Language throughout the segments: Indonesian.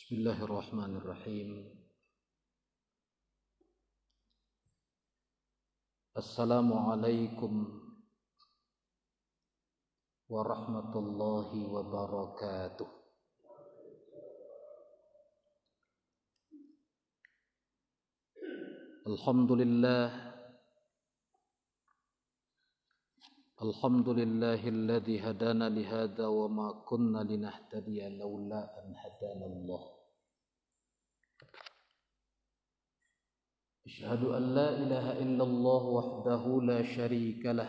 Bismillahirrahmanirrahim. Assalamualaikum warahmatullahi wabarakatuh. Alhamdulillahilladzi hadana lihada wa ma kunna linahtadiya laula an hadana Allah. Asyhadu an la ilaha illallah wahdahu la syarika lah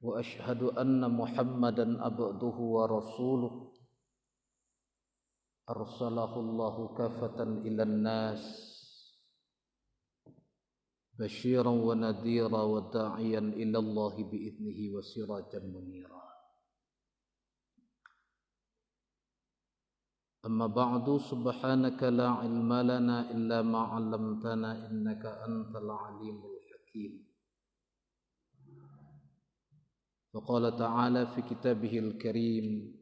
wa asyhadu anna Muhammadan abduhu wa rasuluh arsalahu Allahu kafatan ilan nas basyiran wa nadhira wa da'iyan ila Allah bi'idnihi wa sirajan munira. Amma ba'du, subhanaka la ilma lana illa ma 'allamtana innaka antal alimul hakim. Wa qala ta'ala fi kitabihil karim,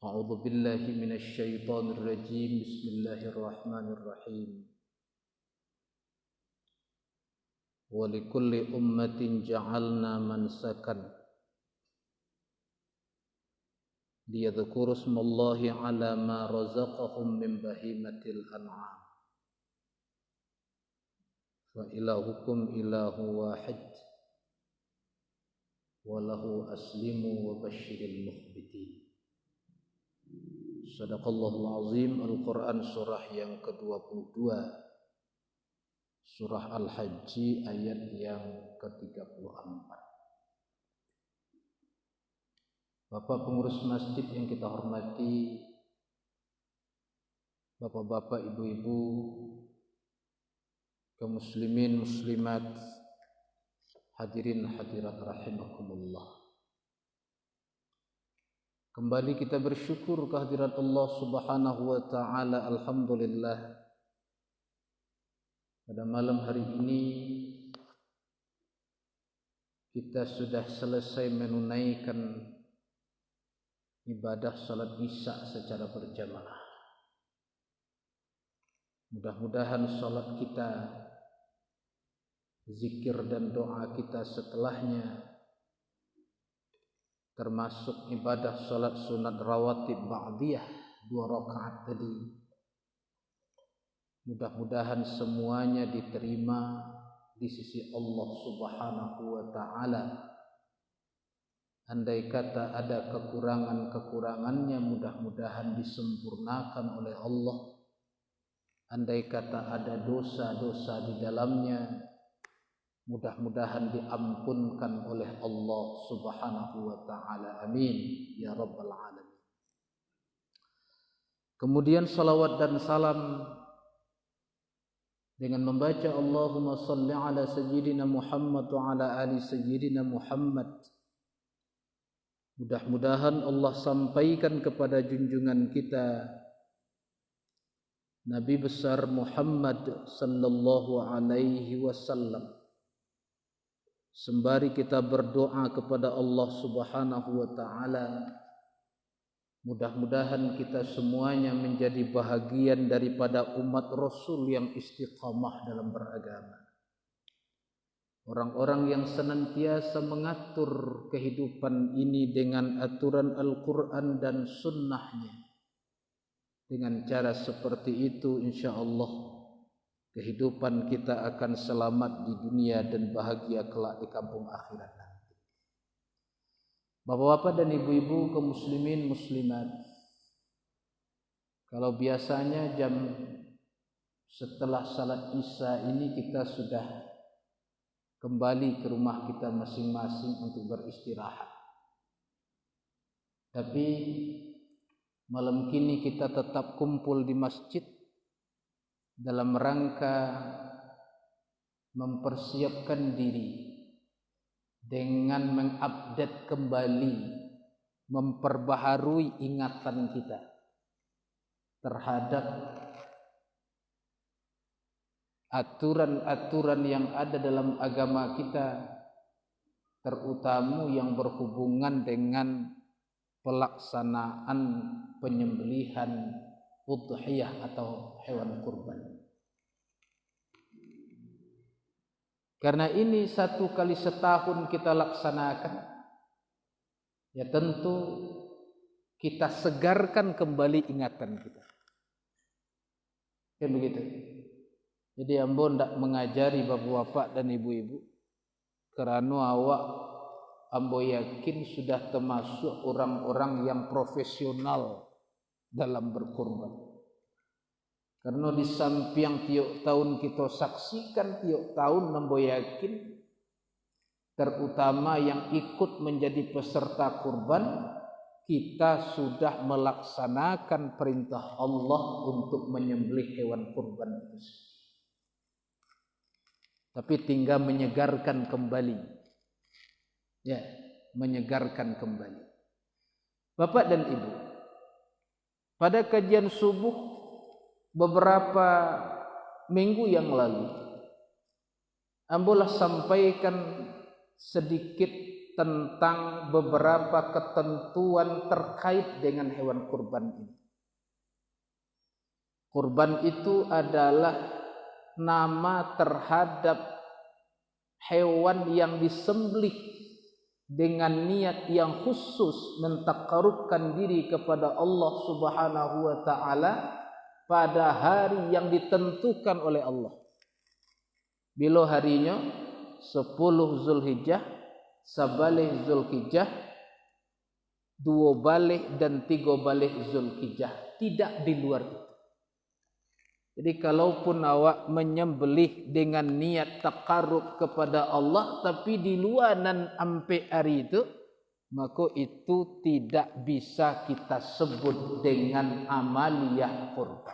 a'udzu billahi minasy syaithanir rajim, bismillahirrahmanirrahim. Wa likulli ummatin ja'alna mansakan liyadhkuru ismallahi ala ma razaqahum min bahimatil an'am. Fa ilahukum ilahu wahid wa lahu aslimu wa basyiril mukhbitin. Sadaqallahul azim. Al-Quran surah yang ke-22, surah Al-Hajj ayat yang ke-34. Bapak pengurus masjid yang kita hormati, bapak-bapak, ibu-ibu, kaum muslimin, muslimat, hadirin hadirat rahimakumullah. Kembali kita bersyukur kehadirat Allah Subhanahu wa taala. Alhamdulillah, pada malam hari ini kita sudah selesai menunaikan ibadah salat Isya secara berjamaah. Mudah-mudahan salat kita, zikir dan doa kita setelahnya, termasuk ibadah salat sunat rawatib ba'diyah 2 rakaat tadi, mudah-mudahan semuanya diterima di sisi Allah Subhanahu wa taala. Andai kata ada kekurangan-kekurangannya, mudah-mudahan disempurnakan oleh Allah. Andai kata ada dosa-dosa di dalamnya, mudah-mudahan diampunkan oleh Allah Subhanahu wa taala. Amin ya rabbal alamin. Kemudian salawat dan salam dengan membaca Allahumma salli ala sayyidina Muhammad wa ala ali sayyidina Muhammad. Mudah-mudahan Allah sampaikan kepada junjungan kita Nabi besar Muhammad sallallahu alaihi wasallam, sembari kita berdoa kepada Allah Subhanahu wa taala, mudah-mudahan kita semuanya menjadi bahagian daripada umat Rasul yang istiqamah dalam beragama. Orang-orang yang senantiasa mengatur kehidupan ini dengan aturan Al-Quran dan sunnahnya. Dengan cara seperti itu, insya Allah kehidupan kita akan selamat di dunia dan bahagia kelak di kampung akhirat nanti. Bapak-bapak dan ibu-ibu kaum muslimin muslimat, kalau biasanya jam setelah salat Isya ini kita sudah kembali ke rumah kita masing-masing untuk beristirahat. Tapi malam kini kita tetap kumpul di masjid dalam rangka mempersiapkan diri dengan mengupdate kembali, memperbaharui ingatan kita terhadap aturan-aturan yang ada dalam agama kita, terutama yang berhubungan dengan pelaksanaan penyembelihan udhiyah atau hewan kurban. Karena ini 1 kali setahun kita laksanakan, ya tentu kita segarkan kembali ingatan kita. Kan begitu. Jadi ambo ndak mengajari bapak-bapak dan ibu-ibu kerana awak ambo yakin sudah termasuk orang-orang yang profesional dalam berkurban. Karena di samping tiap tahun kita saksikan, tiap tahun ambo yakin terutama yang ikut menjadi peserta kurban, kita sudah melaksanakan perintah Allah untuk menyembelih hewan kurban itu. Tapi tinggal menyegarkan kembali. Ya, menyegarkan kembali. Bapak dan Ibu, pada kajian subuh beberapa minggu yang lalu, ambolah sampaikan sedikit tentang beberapa ketentuan terkait dengan hewan kurban ini. Kurban itu adalah nama terhadap hewan yang disembelih dengan niat yang khusus mentaqarrubkan diri kepada Allah Subhanahu wa taala pada hari yang ditentukan oleh Allah. Bila harinya 10 Zulhijjah, 11 Zulhijjah, 2 balik dan 3 balik Zulhijjah, tidak di luar itu. Jadi kalaupun awak menyembelih dengan niat taqarrub kepada Allah tapi di luar nan ampe hari itu, maka itu tidak bisa kita sebut dengan amaliyah kurban.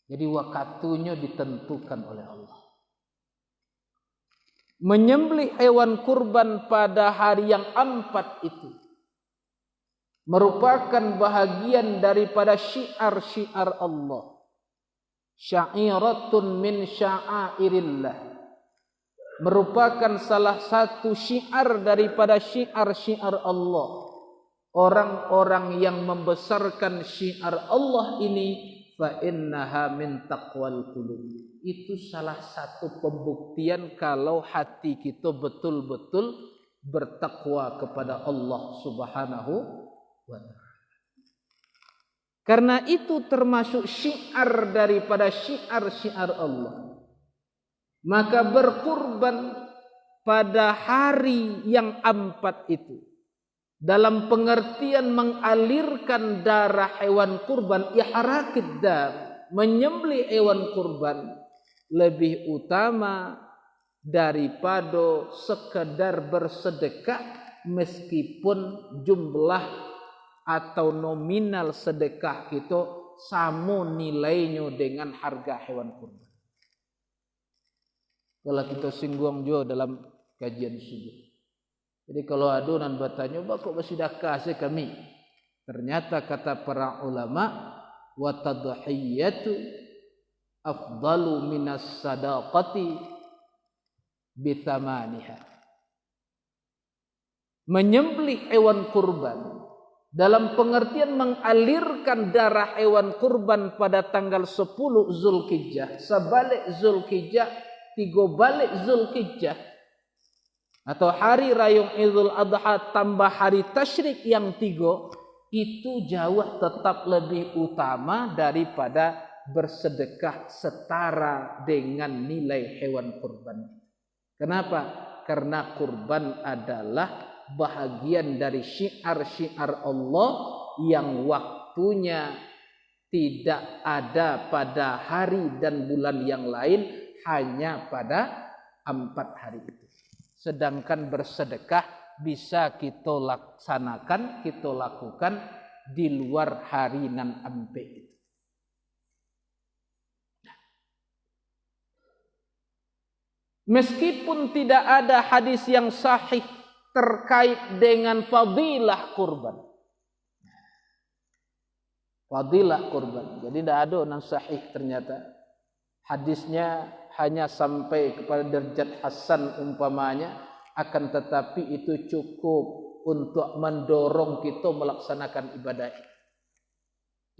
Jadi waktunya ditentukan oleh Allah. Menyembelih hewan kurban pada hari yang 4 itu merupakan bahagian daripada syiar-syiar Allah. Sya'iratun min sya'airillah. Merupakan salah satu syiar daripada syiar-syiar Allah. Orang-orang yang membesarkan syiar Allah ini, fa innaha min taqwal qulub. Itu salah satu pembuktian kalau hati kita betul-betul bertakwa kepada Allah Subhanahu wa ta'ala. Karena itu termasuk syiar daripada syiar-syiar Allah. Maka berkurban pada hari yang 4 itu, dalam pengertian mengalirkan darah hewan kurban, ihrakid dam, menyembelih hewan kurban lebih utama daripada sekedar bersedekah, meskipun jumlah atau nominal sedekah kita sama nilainya dengan harga hewan kurban. Kalau kita singgung juga dalam kajian subuh. Jadi kalau ada nan bertanya, "Kok bersedekah sih kami?" Ternyata kata para ulama, wa tadhiyatu afdalu minas sadaqati bithamaniha. Menyembelih hewan kurban dalam pengertian mengalirkan darah hewan kurban pada tanggal 10 Zulhijjah, sebalik Zulhijjah, 3 balik Zulhijjah, atau hari raya Idul Adha tambah hari tasyrik yang 3, itu jauh tetap lebih utama daripada bersedekah setara dengan nilai hewan kurban. Kenapa? Karena kurban adalah bahagian dari syiar-syiar Allah yang waktunya tidak ada pada hari dan bulan yang lain, hanya pada 4 hari itu. Sedangkan bersedekah bisa kita laksanakan, kita lakukan di luar hari nan ampe itu. Meskipun tidak ada hadis yang sahih terkait dengan fadilah kurban. Fadilah kurban. Jadi tidak ada yang sahih ternyata. Hadisnya hanya sampai kepada derajat hasan umpamanya, akan tetapi itu cukup untuk mendorong kita melaksanakan ibadah ini.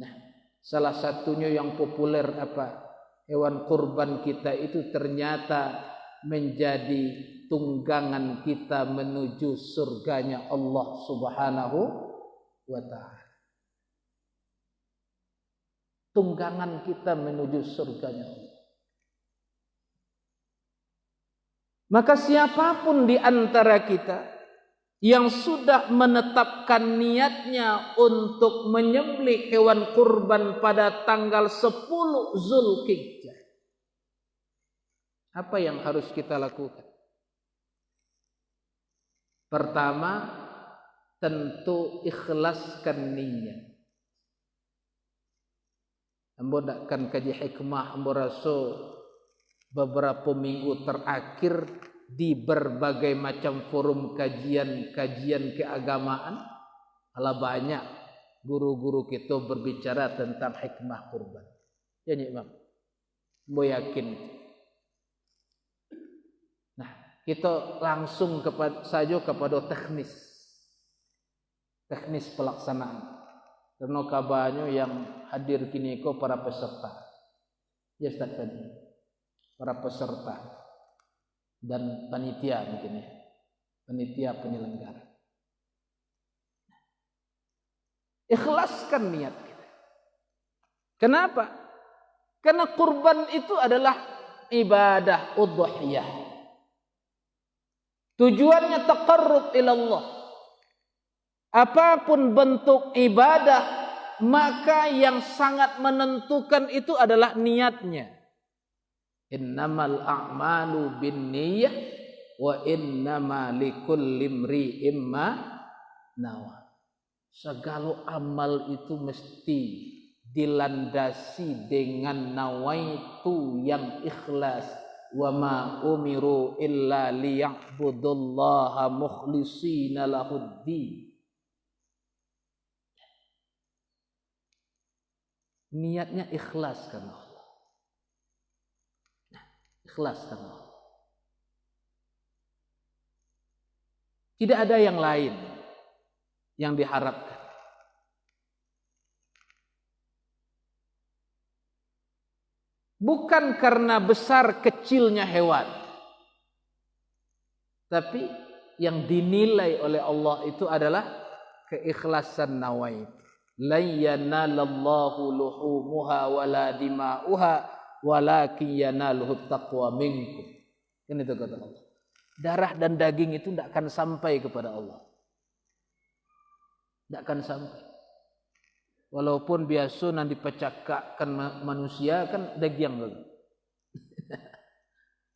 Nah, salah satunya yang populer apa? Hewan kurban kita itu ternyata menjadi tunggangan kita menuju surganya Allah Subhanahu wa ta'ala. Tunggangan kita menuju surganya Allah. Maka siapapun di antara kita yang sudah menetapkan niatnya untuk menyembelih hewan kurban pada tanggal 10 Zulhijjah, apa yang harus kita lakukan? Pertama, tentu ikhlaskan niat. Ambo dakkan kaji hikmah ambo rasul beberapa minggu terakhir di berbagai macam forum kajian keagamaan, ala banyak guru-guru kita berbicara tentang hikmah kurban. Jadi Imam, ambo yakin. Nah, kita langsung kepada teknis pelaksanaan. Karena kabarnya yang hadir kini ko para peserta. Ya Ustaz tadi. Para peserta dan panitia mungkin ya. Panitia penyelenggara. Ikhlaskan niat kita. Kenapa? Karena kurban itu adalah ibadah udhiyah. Tujuannya taqarrub ila Allah. Apapun bentuk ibadah, maka yang sangat menentukan itu adalah niatnya. Innamal a'malu binniyah wa innama likulli imri'in ma nawa. Segala amal itu mesti dilandasi dengan nawaitu yang ikhlas. Wa ma umiru illa liya'budullaha mukhlishina lahuddin. Niatnya ikhlas karena Allah. Nah, ikhlas karena Allah. Tidak ada yang lain yang diharapkan. Bukan karena besar kecilnya hewan. Tapi yang dinilai oleh Allah itu adalah keikhlasan nawait. Lan yanalallahu luhumuha wala dima'uha walakin yanaluhu taqwa minkum. Kan itu kata Allah. Darah dan daging itu tidak akan sampai kepada Allah. Tidak akan sampai. Walaupun biasa nanti dipecahkan manusia kan daging lagi.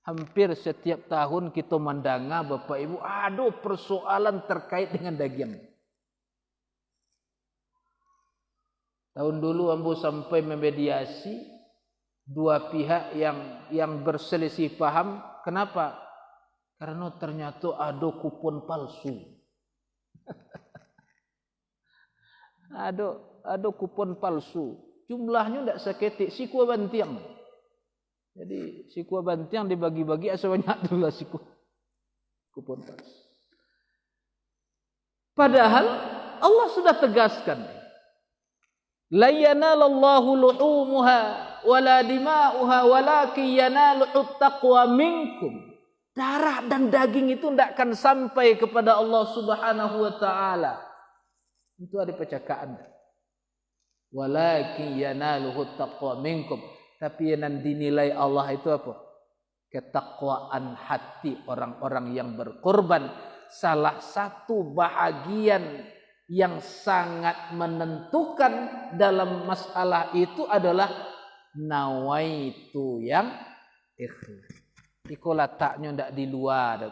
Hampir setiap tahun kita mandanga Bapak Ibu ada persoalan terkait dengan daging. Tahun dulu ambo sampai memediasi dua pihak yang berselisih paham. Kenapa? Karena ternyata ada kupon palsu. Ada kupon palsu. Jumlahnya tidak seketik sikua bantiang. Jadi sikua bantiang dibagi-bagi sebanyak itulah siku kupon palsu. Padahal Allah sudah tegaskan. La yanalallahu luhumuha wala dima'uha walakin yanaluhu taqwa minkum. Darah dan daging itu tidak akan sampai kepada Allah Subhanahu wa taala. Itu ada percakapan. Walakin yanaluhu taqwa minkum. Tapi yang dinilai Allah itu apa? Ketakwaan hati orang-orang yang berkorban. Salah satu bahagian yang sangat menentukan dalam masalah itu adalah nawaitu yang ikhlas. Iko letaknya tidak di luar,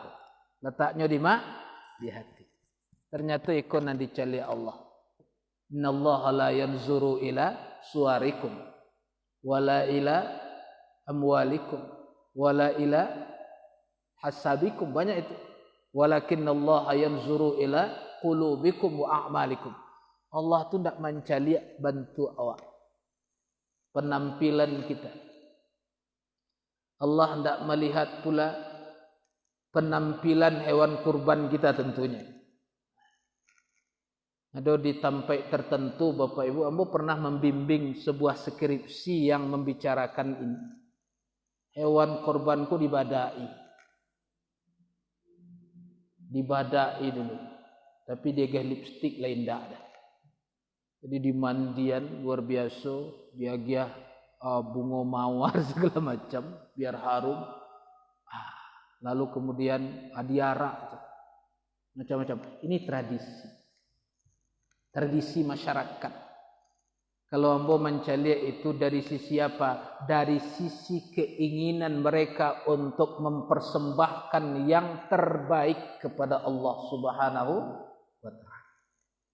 letaknya di mana? Di hati. Ternyata iko nanti dicari Allah. Innallaha la yanzuru ila suwarikum wala ila amwalikum wala ila hasabikum, banyak itu. Walakinnallaha yanzuru ila qulubikum wa a'malikum. Allah tu tidak mencari bantu awak, penampilan kita. Allah tidak melihat pula penampilan hewan kurban kita tentunya. Ada di tempat tertentu Bapak Ibu, ambo pernah membimbing sebuah skripsi yang membicarakan ini. Hewan korbanku dibadai. Dibadai dulu. Tapi dia gah lipstik lain dak dah. Jadi di mandian luar biasa, dia gah bunga mawar segala macam biar harum. Lalu kemudian diarak macam-macam. Ini tradisi masyarakat. Kalau ambo mencari itu dari sisi apa? Dari sisi keinginan mereka untuk mempersembahkan yang terbaik kepada Allah Subhanahu wa taala.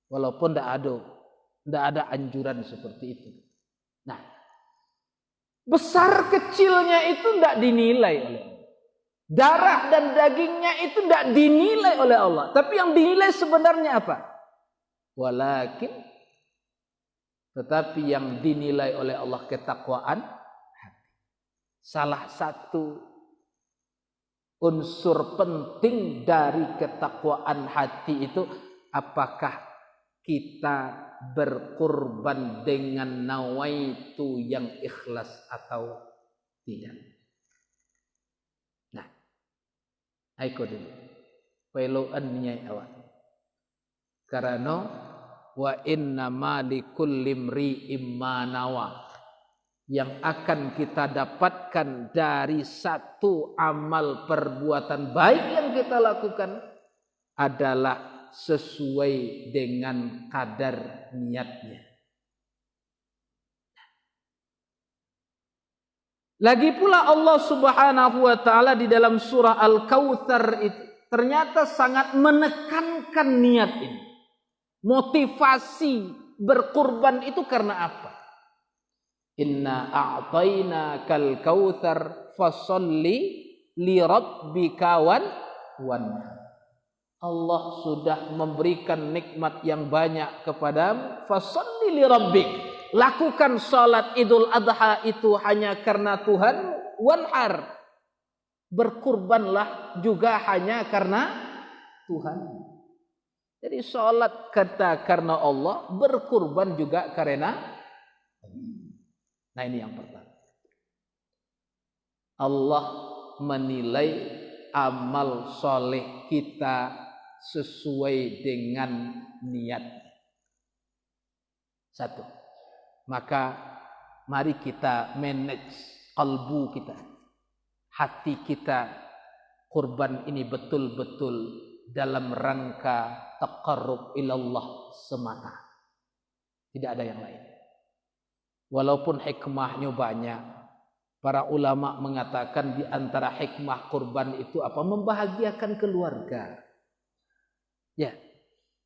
Walaupun tidak ada anjuran seperti itu. Nah, besar kecilnya itu tidak dinilai oleh Allah. Darah dan dagingnya itu tidak dinilai oleh Allah. Tapi yang dinilai sebenarnya apa? Tetapi yang dinilai oleh Allah ketakwaan hati. Salah satu unsur penting dari ketakwaan hati itu, apakah kita berkurban dengan nawaitu yang ikhlas atau tidak. Nah, aiko dulu peloan niat awak. Karena wa inna ma likulli imri'in ma nawa, yang akan kita dapatkan dari satu amal perbuatan baik yang kita lakukan adalah sesuai dengan kadar niatnya. Lagi pula Allah Subhanahu wa taala di dalam surah Al-Kautsar itu ternyata sangat menekankan niat ini. Motivasi berkurban itu karena apa? Inna a'tainakal kautsar fasholli li rabbika wanhar. Allah sudah memberikan nikmat yang banyak kepadamu. Fasholli li rabbik. Lakukan salat Idul Adha itu hanya karena Tuhan. Wanhar. Berkurbanlah juga hanya karena Tuhan. Jadi salat kata karena Allah, berkurban juga karena Allah. Nah, ini yang pertama. Allah menilai amal soleh kita sesuai dengan niat. Satu. Maka mari kita manage kalbu kita. Hati kita, kurban ini betul-betul dalam rangka taqarrub ilallah semata. Tidak ada yang lain. Walaupun hikmahnya banyak. Para ulama mengatakan di antara hikmah kurban itu apa? Membahagiakan keluarga. Ya.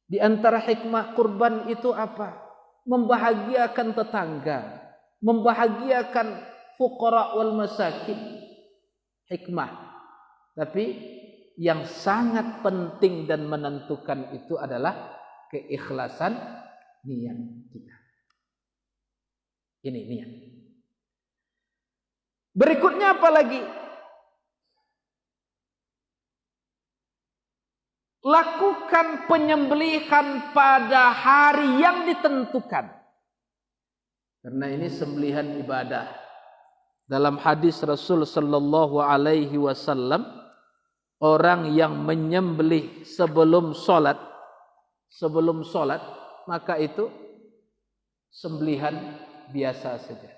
Di antara hikmah kurban itu apa? Membahagiakan tetangga. Membahagiakan fuqara wal masakin. Hikmah. Tapi yang sangat penting dan menentukan itu adalah keikhlasan niat kita. Ini niat. Berikutnya apa lagi? Lakukan penyembelihan pada hari yang ditentukan. Karena ini sembelihan ibadah. Dalam hadis Rasul sallallahu alaihi wasallam, orang yang menyembelih sebelum salat, maka itu sembelihan biasa saja.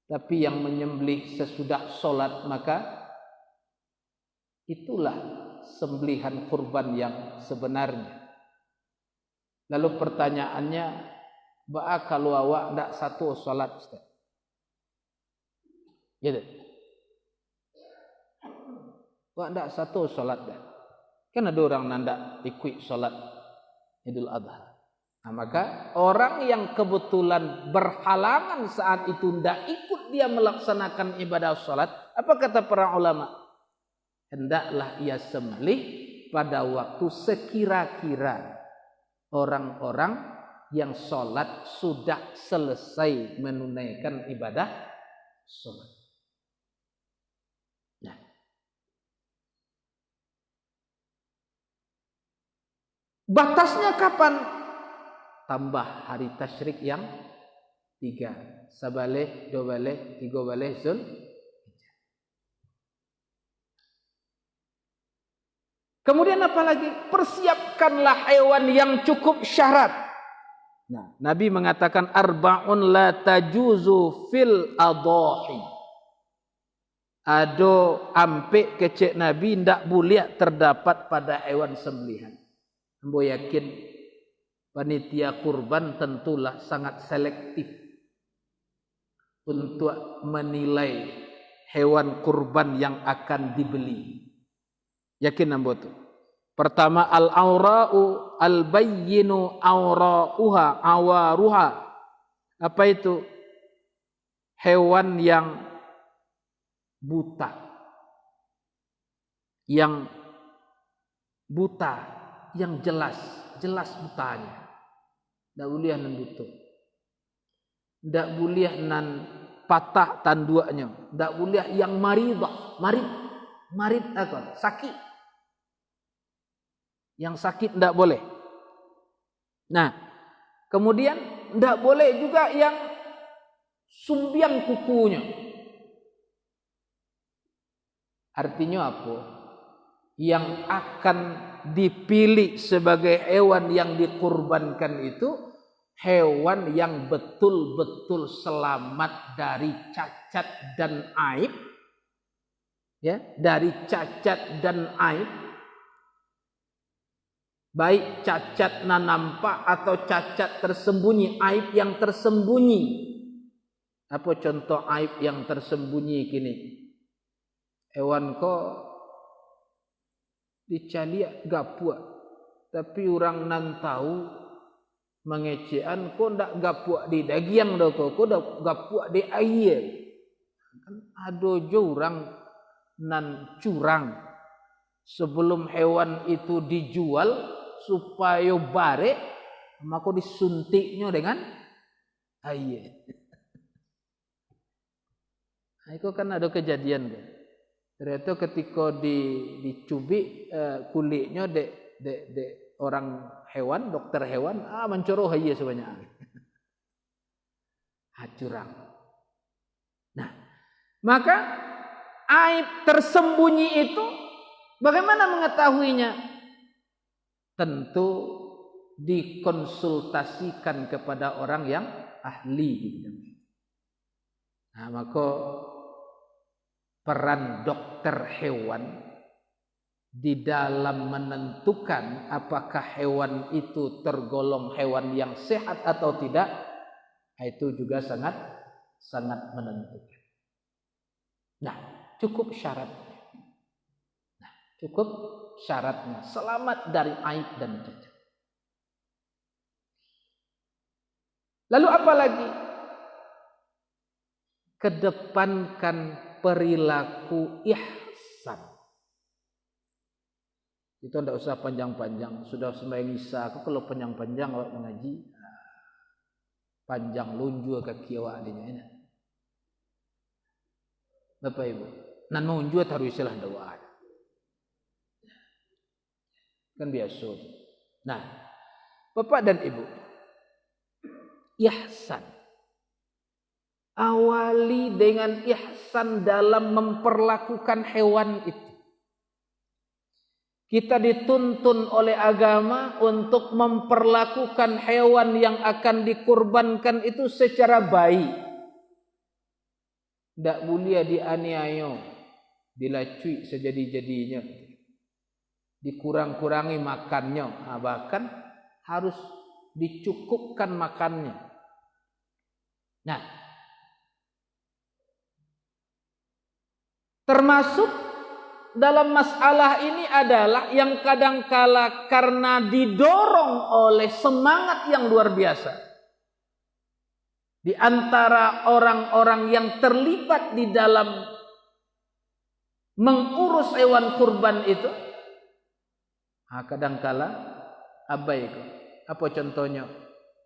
Tapi yang menyembelih sesudah salat, maka itulah sembelihan kurban yang sebenarnya. Lalu pertanyaannya, ba'a kalau awak ndak satu salat, Ustaz? Gitu. Wak ndak satu salat dah. Kan ada orang nanda ikut salat Idul Adha. Nah, maka orang yang kebetulan berhalangan saat itu ndak ikut dia melaksanakan ibadah salat, apa kata para ulama? Hendaklah ia sembelih pada waktu sekira-kira orang-orang yang salat sudah selesai menunaikan ibadah salat. Batasnya kapan? tambah hari tasyrik yang 3. Sabaleh, 2 baleh, 3 baleh Zulhijjah. Kemudian apa lagi? Persiapkanlah hewan yang cukup syarat. Nah, Nabi mengatakan arba'un la tajuzu fil adahi. Ado ampe kecek Nabi ndak boleh terdapat pada hewan sembelihan. Ambo yakin panitia kurban tentulah sangat selektif untuk menilai hewan kurban yang akan dibeli. Yakin ambo tu. Pertama al-aura'u al-bayyinu aura'uha awaruha. Apa itu? Hewan yang buta. Yang buta, yang jelas butanya. Ndak boleh nan butuh. Ndak boleh nan patah tanduaknya. Ndak boleh yang maridah, marid apa? Sakit. Yang sakit ndak boleh. Nah, kemudian ndak boleh juga yang sumbiang kukunya. Artinya apa? Yang akan dipilih sebagai hewan yang dikurbankan itu hewan yang betul-betul selamat dari cacat dan aib. Ya, dari cacat dan aib. Baik cacat na nampak atau cacat tersembunyi, aib yang tersembunyi. Apa contoh aib yang tersembunyi kini? Hewan ko dicaliak gapuak, tapi orang nan tahu mengecean ko ndak gapuak di dagiang do ko ndak gapuak di air. Kan ado jo orang nan curang sebelum hewan itu dijual supaya bare maka disuntiknya dengan air. Nah, itu kan ada kejadian kan. Ternyata ketika dicubik kulitnya dek orang hewan, dokter hewan, mencoroh air sebanyak. Curang. Nah, maka aib tersembunyi itu bagaimana mengetahuinya? Tentu dikonsultasikan kepada orang yang ahli di bidang itu. Nah, maka peran dokter hewan di dalam menentukan apakah hewan itu tergolong hewan yang sehat atau tidak, itu juga sangat menentukan. Nah, cukup syaratnya. Syaratnya selamat dari aib dan cacat. Lalu apa lagi? Kedepankan perilaku ihsan. Itu tidak usah panjang-panjang. Sudah sembahyang isya. Kalau panjang-panjang awak mengaji, panjang lunju kaki awak adanya. Bapak Ibu, nan lunju harus istilah doa. Kan biasa. Nah, Bapak dan Ibu, ihsan. Awali dengan ihsan dalam memperlakukan hewan itu. Kita dituntun oleh agama untuk memperlakukan hewan yang akan dikurbankan itu secara baik. Tidak boleh dianiaya, dilacui sejadi-jadinya. Dikurang-kurangi makannya, bahkan harus dicukupkan makannya. Nah, termasuk dalam masalah ini adalah yang kadangkala karena didorong oleh semangat yang luar biasa di antara orang-orang yang terlibat di dalam mengurus hewan kurban itu, kadangkala abai itu. Apa contohnya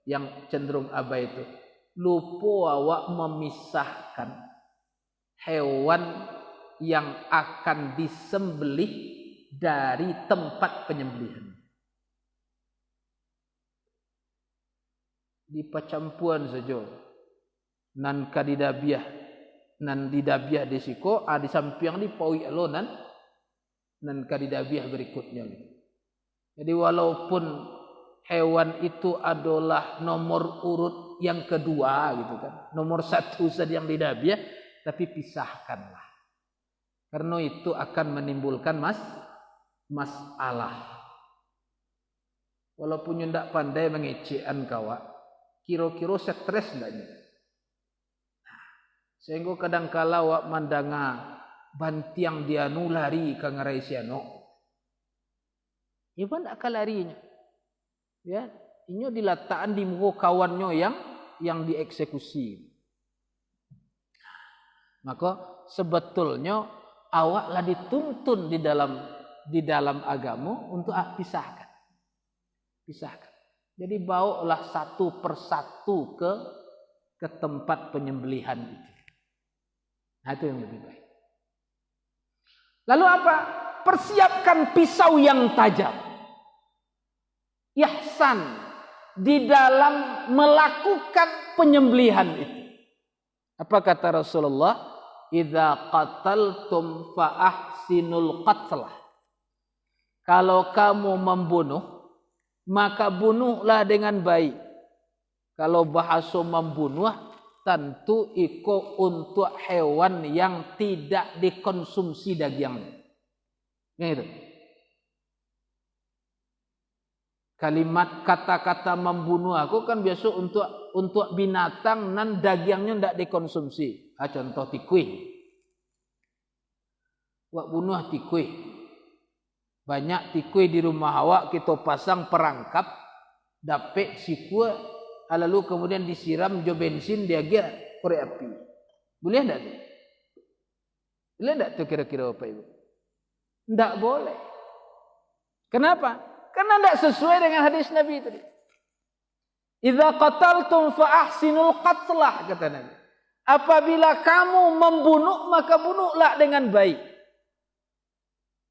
yang cenderung abai itu? Lupa awak memisahkan hewan yang akan disembelih dari tempat penyembelihan. di pacampuan saja. Nan kadidabiah, nan didabiah desiko, di samping di pawi alonan, nan kadidabiah berikutnya. Jadi walaupun hewan itu adalah nomor urut yang kedua gitu kan, nomor satu saja yang didabiah, tapi pisahkanlah. Karena itu akan menimbulkan masalah. Walaupun ndak pandai mengecekan kawa, kira-kira stres ndaknya. Sehingga kadang kala wak mandanga bantiang dia nulari ka ngarai siano. Ya ndak kalarinya. Ya, inyo dilataan di muka kawannya yang dieksekusi. Maka sebetulnya awaklah dituntun di dalam agama untuk pisahkan. Jadi bawalah satu persatu ke tempat penyembelihan itu. Nah, itu yang lebih baik. Lalu apa? Persiapkan pisau yang tajam. Ihsan di dalam melakukan penyembelihan itu. Apa kata Rasulullah? Idza qataltum fa ahsinul qatlah. Kalau kamu membunuh, maka bunuhlah dengan baik. Kalau bahasa membunuh, tentu itu untuk hewan yang tidak dikonsumsi dagingnya. Gitu. Kalimat kata-kata membunuh aku kan biasa untuk binatang nan dagingnya tidak dikonsumsi. Contoh tikui. Wak bunuh tikui. Banyak tikui di rumah awak kita pasang perangkap, dapet sikua, lalu kemudian disiram jo bensin dia korek api. Boleh enggak tu? Boleh enggak tu kira-kira apa ibu? Enggak boleh. Kenapa? Karena enggak sesuai dengan hadis Nabi tadi. Idza qataltum fa ahsinul qatlah kata Nabi. Apabila kamu membunuh maka bunuhlah dengan baik.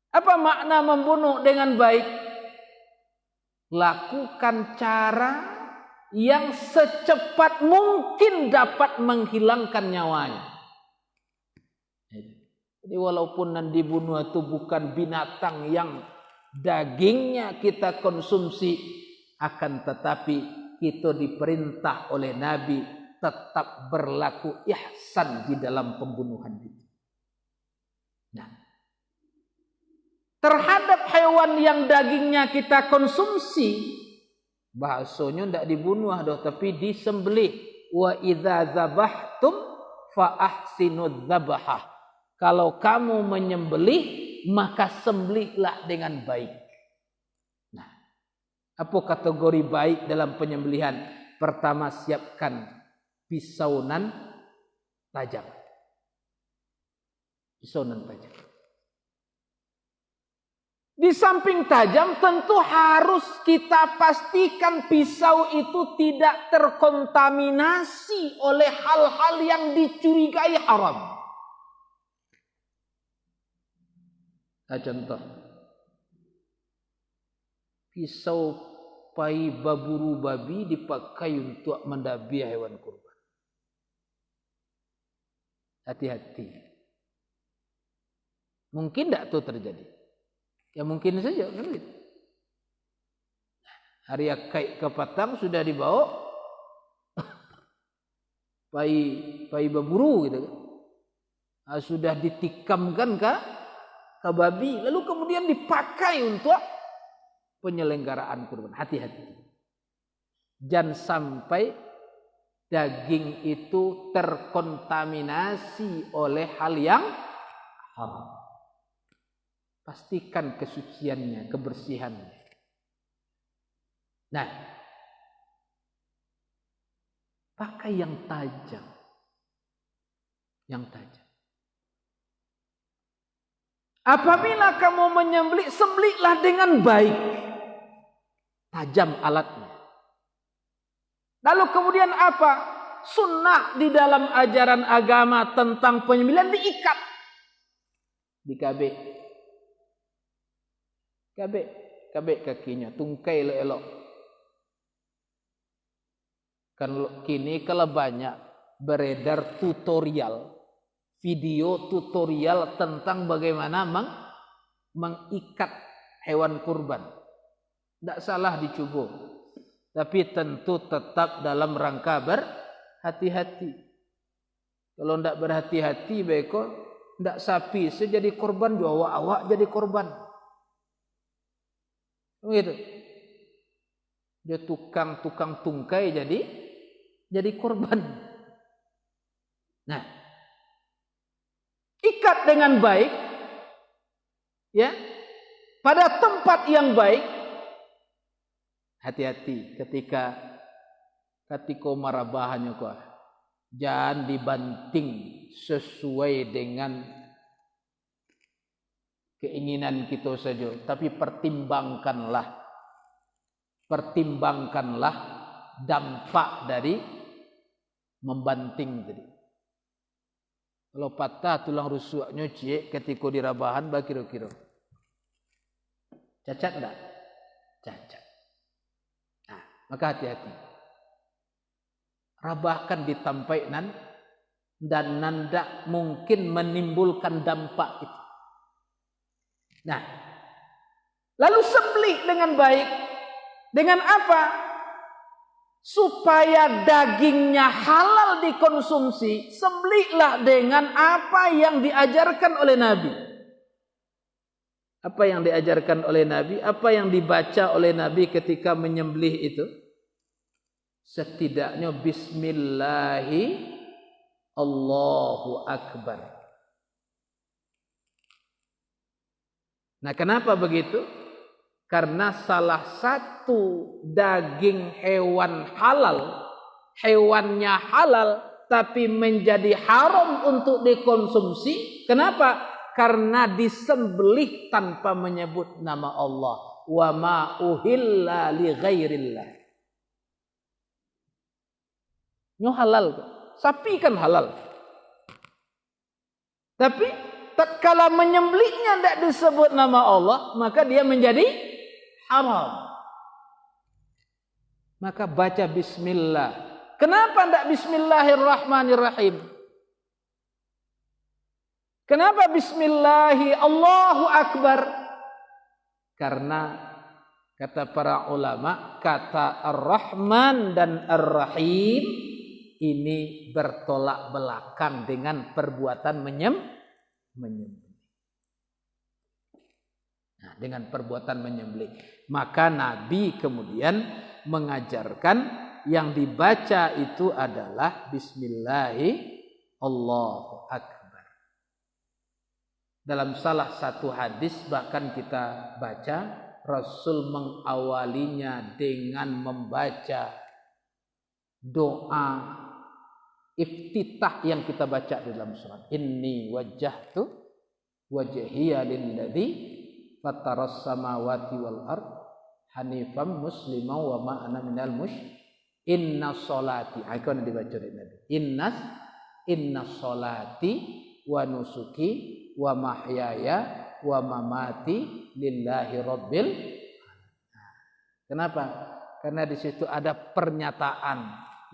Apa makna membunuh dengan baik? Lakukan cara yang secepat mungkin dapat menghilangkan nyawanya. Jadi walaupun yang dibunuh itu bukan binatang yang dagingnya kita konsumsi, akan tetapi kita diperintah oleh Nabi tetap berlaku ihsan di dalam pembunuhan itu. Nah, terhadap hewan yang dagingnya kita konsumsi, bahasanya tidak dibunuh doh, tapi disembelih. Wa idza dzabhtum fa ahsinud dzabhah. Kalau kamu menyembelih, maka sembelihlah dengan baik. Nah, apa kategori baik dalam penyembelihan? Pertama, siapkan pisau nan tajam. Pisau nan tajam. Di samping tajam tentu harus kita pastikan pisau itu tidak terkontaminasi oleh hal-hal yang dicurigai haram. Nah, contoh. Pisau pai baburu babi dipakai untuk mendabiah hewan kurban. Hati-hati. Mungkin tidak itu terjadi. Ya mungkin saja kan gitu. Hari akai ke Patang sudah dibawa pai baburu gitu kan. Sudah ditikamkan ke babi lalu kemudian dipakai untuk penyelenggaraan kurban. Hati-hati. Jangan sampai daging itu terkontaminasi oleh hal yang haram. Pastikan kesuciannya, kebersihannya. Nah, pakai yang tajam. Yang tajam. Apabila kamu menyembelih, sembelihlah dengan baik. Tajam alatnya. Lalu kemudian apa? Sunnah di dalam ajaran agama tentang penyembelihan diikat. Di kabek kakinya, tungkai elok-elok. Kan kini kalau banyak beredar tutorial, video tutorial tentang bagaimana mengikat hewan kurban. Tidak salah dicoba, tapi tentu tetap dalam rangka berhati-hati. Kalau tidak berhati-hati, beko tidak sapi sejadi korban, awak jadi korban. Begitu. Dia tukang tungkai jadi korban. Nah, ikat dengan baik, ya, pada tempat yang baik. Hati-hati ketika marabahannya kok. Jangan dibanting sesuai dengan keinginan kita saja, tapi pertimbangkanlah dampak dari membanting tadi. Kalau patah tulang rusuknya ketika dirabahan, kira-kira cacat enggak? Cacat. Nah, maka hati-hati. Rabahkan ditampaikan dan nanda mungkin menimbulkan dampak itu. Nah, lalu sembelih dengan baik. Dengan apa? Supaya dagingnya halal dikonsumsi, sembelihlah dengan apa yang diajarkan oleh Nabi. Apa yang diajarkan oleh Nabi, apa yang dibaca oleh Nabi ketika menyembelih itu? Setidaknya bismillahi Allahu Akbar. Nah, kenapa begitu? Karena salah satu daging hewan halal, hewannya halal tapi menjadi haram untuk dikonsumsi. Kenapa? Karena disembelih tanpa menyebut nama Allah. Wa ma uhilla li ghairillah. Ini halal. Sapi kan halal. Tapi tatkala menyembelihnya tidak disebut nama Allah, maka dia menjadi haram. Maka baca bismillah. Kenapa tidak bismillahirrahmanirrahim? Kenapa bismillahi Allahu Akbar? Karena kata para ulama, kata Ar-Rahman dan Ar-Rahim ini bertolak belakang dengan perbuatan menyembelih. Nah, dengan perbuatan menyembelih. Maka Nabi kemudian mengajarkan yang dibaca itu adalah bismillahi Allahu Akbar. Dalam salah satu hadis bahkan kita baca Rasul mengawalinya dengan membaca doa iftitah yang kita baca di dalam surat. Inni wajjahtu wajhiya lilladzi fataras samawati wal ard hanifam musliman wa ma ana minal inna sholati. Ikon dibaca di Nabi. Inna sholati wa nusuki wa mahyaya wa mamati lillahi rabbil alamin. Kenapa? Karena di situ ada pernyataan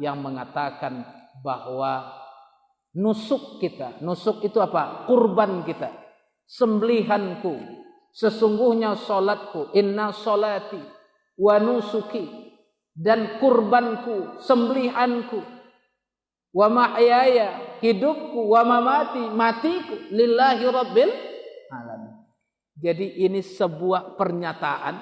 yang mengatakan bahwa nusuk kita, nusuk itu apa? Kurban kita, sembelihanku, sesungguhnya solatku, inna solati wa nusuki, dan kurbanku, sembelihanku, wa mahyaya, hidupku, wa mamati, matiku, lillahi rabbil alamin. Jadi ini sebuah pernyataan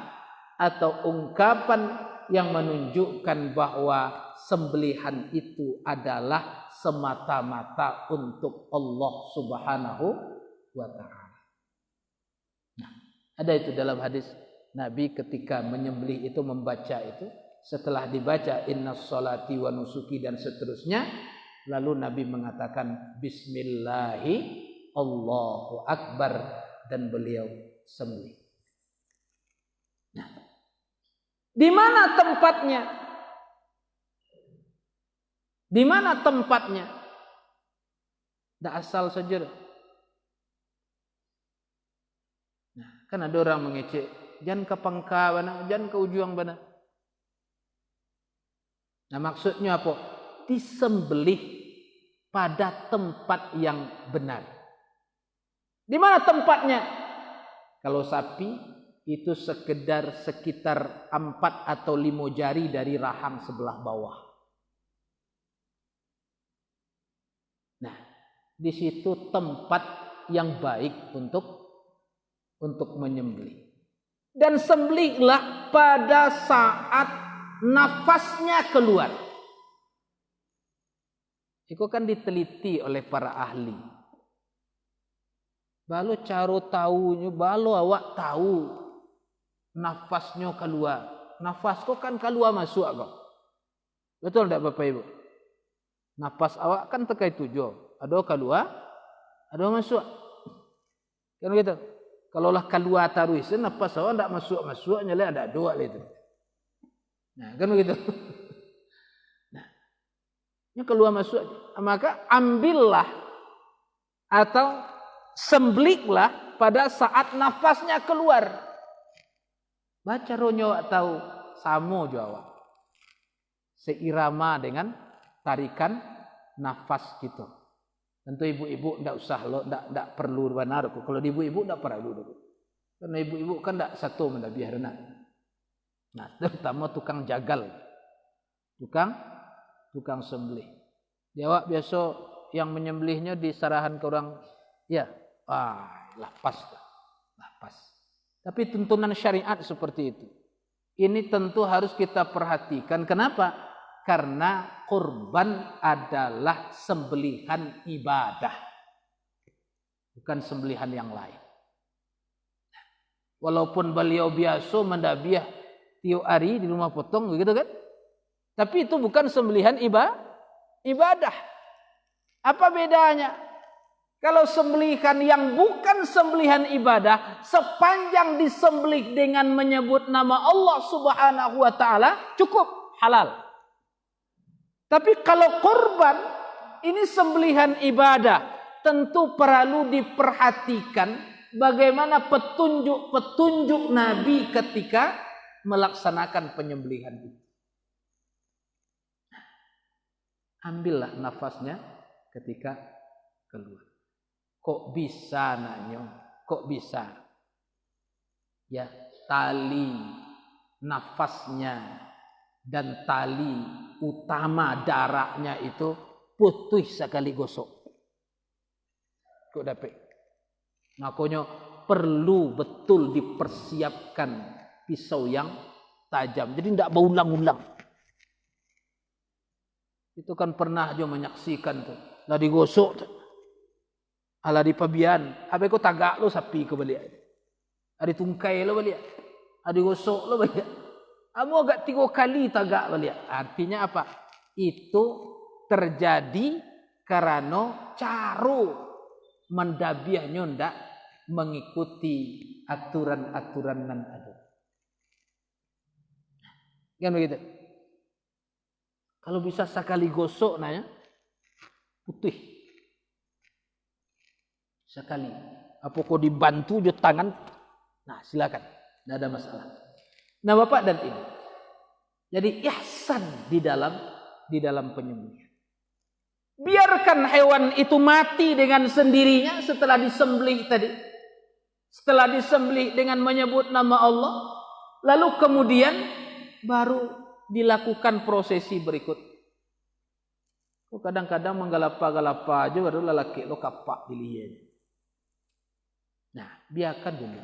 atau ungkapan yang menunjukkan bahwa sembelihan itu adalah semata-mata untuk Allah Subhanahu wa ta'ala. Nah, ada itu dalam hadis Nabi ketika menyembelih itu membaca itu, setelah dibaca innas sholati wa nusuki dan seterusnya, lalu Nabi mengatakan bismillahi Allahu Akbar dan beliau sembelih. Nah, di mana tempatnya? Di mana tempatnya? Tidak asal saja. Nah, kan ada orang mengecek, jangan ke pangkalan, jangan ke ujung mana. Nah, maksudnya apa? Disembelih pada tempat yang benar. Di mana tempatnya? Kalau sapi itu sekitar 4 atau 5 jari dari rahang sebelah bawah. Nah, di situ tempat yang baik untuk menyembelih. Dan sembelihlah pada saat nafasnya keluar. Itu kan diteliti oleh para ahli. Balu caro tahunya, balu awak tahu nafasnya keluar. Nafas kok kan keluar masuk kok. Betul tidak Bapak Ibu? Nafas awak kan terkait tujuh. Ada keluar, ada masuk. Kan gitu. Kalaulah keluar taruh isi, nafas awak tidak masuk nyala ada doa itu. Nah, kan begitu. Nah, ini keluar masuk, maka ambillah atau sembelihlah pada saat nafasnya keluar. Baca ronyo tahu samo Jawa. Seirama dengan tarikan nafas gitu. Tentu ibu-ibu tidak usah lo, tidak perlu benar. Kalau ibu-ibu tidak perlu dulu. Karena ibu-ibu kan tidak satu mendabiah renang. Nah, terutama tukang jagal, tukang sembelih. Jawab biasa yang menyembelihnya disarahan ke orang, ya, lapas. Tapi tuntunan syariat seperti itu. Ini tentu harus kita perhatikan. Kenapa? Karena kurban adalah sembelihan ibadah, bukan sembelihan yang lain. Walaupun beliau biasa mendabiah tiap hari di rumah potong, begitu kan? Tapi itu bukan sembelihan ibadah. Apa bedanya? Kalau sembelihan yang bukan sembelihan ibadah, sepanjang disembelih dengan menyebut nama Allah Subhanahu wa taala, cukup halal. Tapi kalau kurban, ini sembelihan ibadah, tentu perlu diperhatikan bagaimana petunjuk Nabi ketika melaksanakan penyembelihan itu. Ambillah nafasnya ketika keluar. Kok bisa nanyo? Kok bisa? Ya, tali nafasnya dan tali utama darahnya itu putus sekali gosok. Kok dapat? Makanya perlu betul dipersiapkan pisau yang tajam. Jadi tidak berulang-ulang. Itu kan pernah aja menyaksikan tuh. Lah digosok tuh. Ala di pabian. Apa kau tagak lo sapi ke balik. Ada tungkai lo balik. Ada gosok lo balik. Kamu agak 3 kali tagak balik. Artinya apa? Itu terjadi karena caro mendabiahnya ndak mengikuti aturan-aturan nan ada. Kan begitu? Kalau bisa sekali gosok nanya putih. Sekali. Apa kau dibantu je tangan? Nah, silakan. Tidak ada masalah. Nah, Bapak dan Ibu. Jadi ihsan di dalam penyembelihan. Biarkan hewan itu mati dengan sendirinya setelah disembelih tadi. Setelah disembelih dengan menyebut nama Allah, lalu kemudian baru dilakukan prosesi berikut. Kadang-kadang menggalapa-galapa aja baru lelaki lo kapak dilihat. Nah, biarkan dulu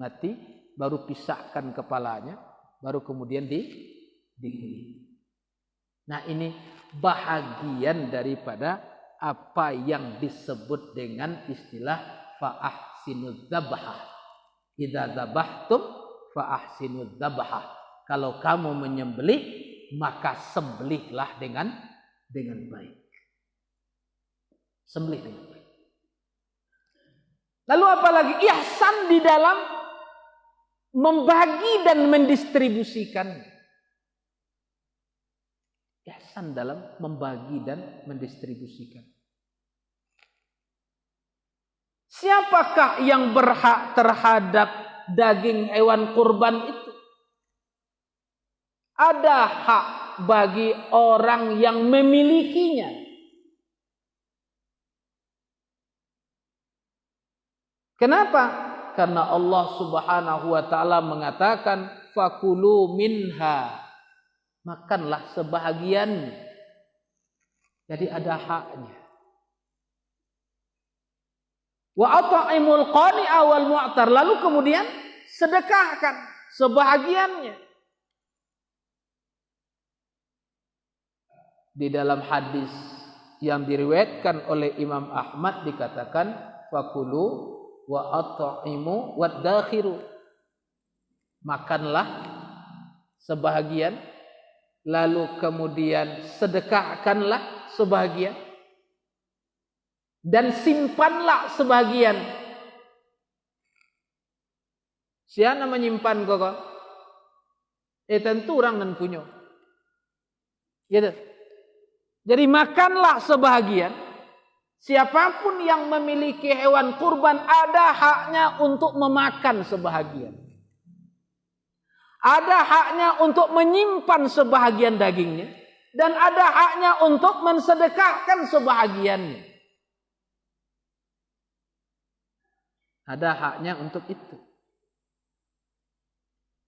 mati, baru pisahkan kepalanya, baru kemudian digiling. Nah, ini bahagian daripada apa yang disebut dengan istilah fa'ahsinud dzabhah. Idza dzabhtum fa'ahsinud dzabhah. Kalau kamu menyembelih, maka sembelihlah dengan baik. Sembelih dengan baik. Lalu apalagi ihsan di dalam membagi dan mendistribusikan. Ihsan dalam membagi dan mendistribusikan. Siapakah yang berhak terhadap daging hewan kurban itu? Ada hak bagi orang yang memilikinya. Kenapa? Karena Allah Subhanahu wa taala mengatakan fakulu minha. Makanlah sebahagiannya. Jadi ada haknya. Wa at'imul qani'a wal mu'tar. Lalu kemudian sedekahkan sebahagiannya. Di dalam hadis yang diriwayatkan oleh Imam Ahmad dikatakan fakulu wa at'imu wad dakhiru. Makanlah sebahagian, lalu kemudian sedekahkanlah sebahagian, dan simpanlah sebahagian. Siapa menyimpan kok? Tentu orang nan punya. Gitu. Jadi makanlah sebahagian. Siapapun yang memiliki hewan kurban ada haknya untuk memakan sebahagian. Ada haknya untuk menyimpan sebahagian dagingnya. Dan ada haknya untuk mensedekahkan sebahagiannya. Ada haknya untuk itu.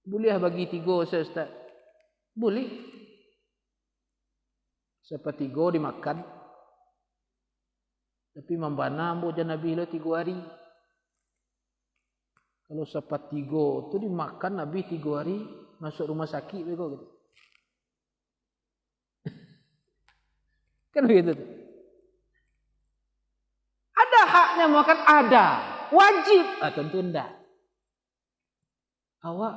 Boleh bagi 3 Ustaz? Boleh. Sepertiga dimakan. Tapi membana ambo jan Nabi lo 3 hari. Kalau sepertiga tu dimakan Nabi 3 hari masuk rumah sakit bego gitu. Kan begitu tuh. Ada haknya makan, ada. Wajib. Tentu enggak. Awak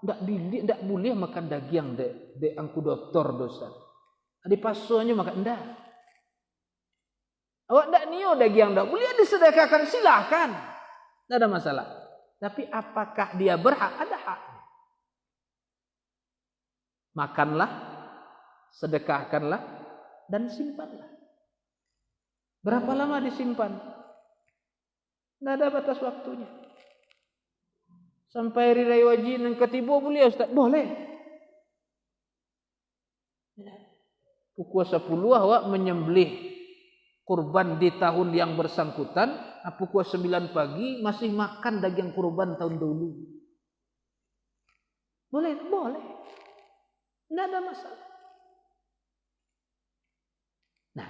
enggak boleh makan daging de angku dokter dosa. Di pasonya makan enggak. Awak enggak nio daging enggak boleh disedekahkan, silakan. Enggak ada masalah. Tapi apakah dia berhak? Ada hak. Makanlah, sedekahkanlah, dan simpanlah. Berapa lama disimpan? Tidak ada batas waktunya. Sampai hari raya wajib yang ketiba boleh Ustaz? Boleh. Pukul 10 awak menyembelih kurban di tahun yang bersangkutan. Pukul 9 pagi masih makan daging kurban tahun dulu. Boleh? Boleh. Tidak ada masalah. Nah,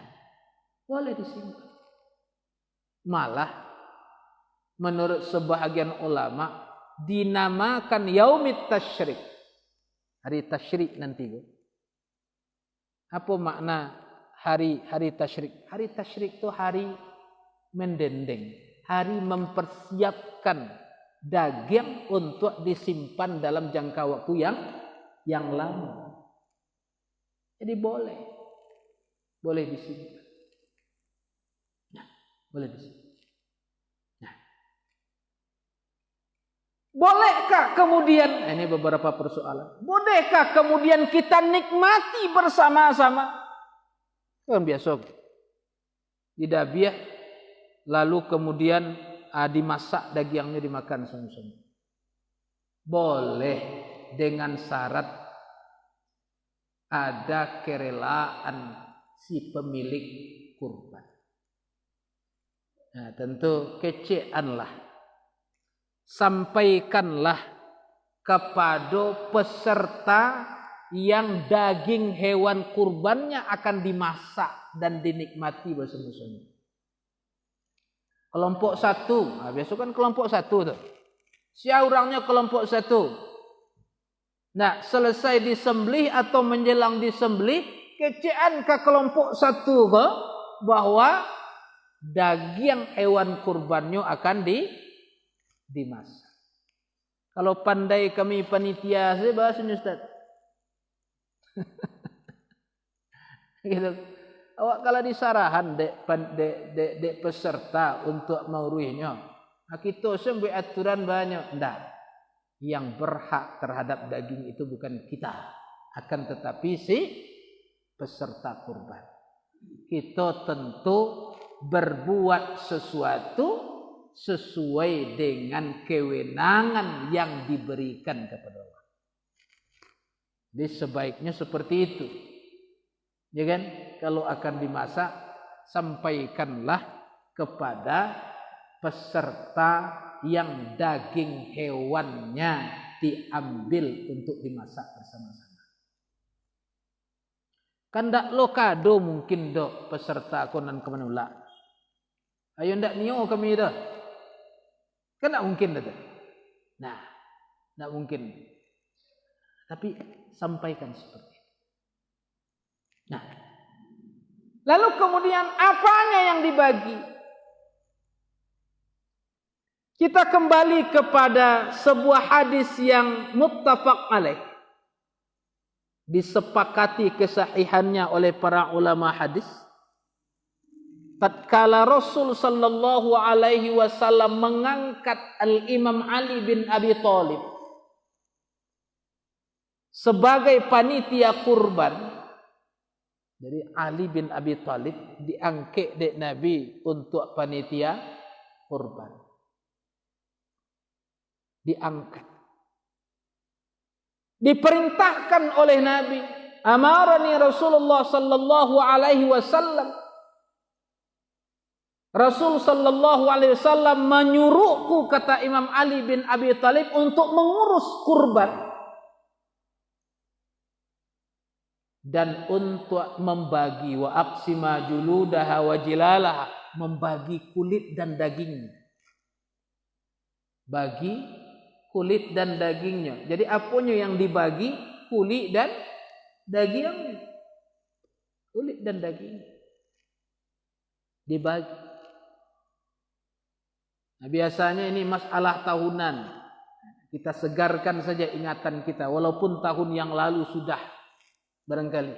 boleh disimpan. Malah menurut sebahagian ulama dinamakan yaumit tasyrik. Hari tasyrik nanti. Apa makna hari tasyrik? Hari tasyrik itu hari mendendeng, hari mempersiapkan daging untuk disimpan dalam jangka waktu yang lama. Jadi boleh disimpan. Nah, boleh disimpan. Nah, bolehkah kemudian, ini beberapa persoalan. Bolehkah kemudian kita nikmati bersama-sama? Kan biasa di dabiah, lalu kemudian dimasak dagingnya dimakan sama-sama. Boleh dengan syarat ada kerelaan si pemilik kurban. Nah, tentu keceanlah, sampaikanlah kepada peserta yang daging hewan kurbannya akan dimasak dan dinikmati bersama-sama. Kelompok 1, biasa kan kelompok 1 tuh. Siaurangnya kelompok 1. Nah, selesai disembelih atau menjelang disembelih, kecean ke kelompok 1 ke bahwa daging hewan kurbannya akan dimasak. Kalau pandai kami panitia, saya bahasanya Ustaz. Gitu. Awak kalau disarahan dek peserta untuk mauruihnya, kita sembuh aturan banyak. Ndak. Yang berhak terhadap daging itu bukan kita, akan tetapi si peserta kurban. Kita tentu berbuat sesuatu sesuai dengan kewenangan yang diberikan kepada Allah. Jadi sebaiknya seperti itu. Ya kan? Kalau akan dimasak, sampaikanlah kepada peserta yang daging hewannya diambil untuk dimasak bersama-sama. Kan dak lo kado mungkin dok peserta konan kemanula. Ayo ndak nio kami dah. Kan ndak mungkin dah. Nah, ndak mungkin. Tapi sampaikan seperti itu. Nah, lalu kemudian apanya yang dibagi? Kita kembali kepada sebuah hadis yang muttafaq alaih. Disepakati kesahihannya oleh para ulama hadis. Tatkala Rasul sallallahu alaihi wasallam mengangkat Al-Imam Ali bin Abi Thalib sebagai panitia kurban. Jadi Ali bin Abi Thalib diangkat dek Nabi untuk panitia kurban. Diangkat. Diperintahkan oleh Nabi. Amarani Rasulullah sallallahu alaihi wasallam. Rasul sallallahu alaihi wasallam menyuruhku, kata Imam Ali bin Abi Thalib, untuk mengurus kurban dan untuk membagi wa aqsima juludaha wa jilalaha, membagi kulit dan dagingnya. Bagi kulit dan dagingnya. Jadi apanya yang dibagi? Kulit dan dagingnya. Kulit dan dagingnya dibagi. Nah, biasanya ini masalah tahunan. Kita segarkan saja ingatan kita, walaupun tahun yang lalu sudah barangkali.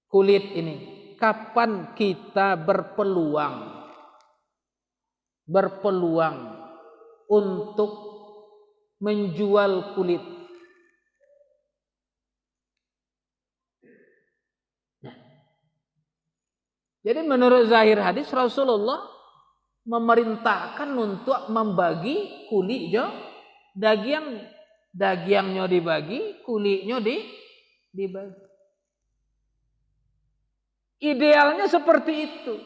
Kulit ini, kapan kita berpeluang untuk menjual kulit? Nah, jadi menurut zahir hadis, Rasulullah memerintahkan untuk membagi kulitnya, dagingnya dibagi, kulitnya dibagi. Idealnya seperti itu.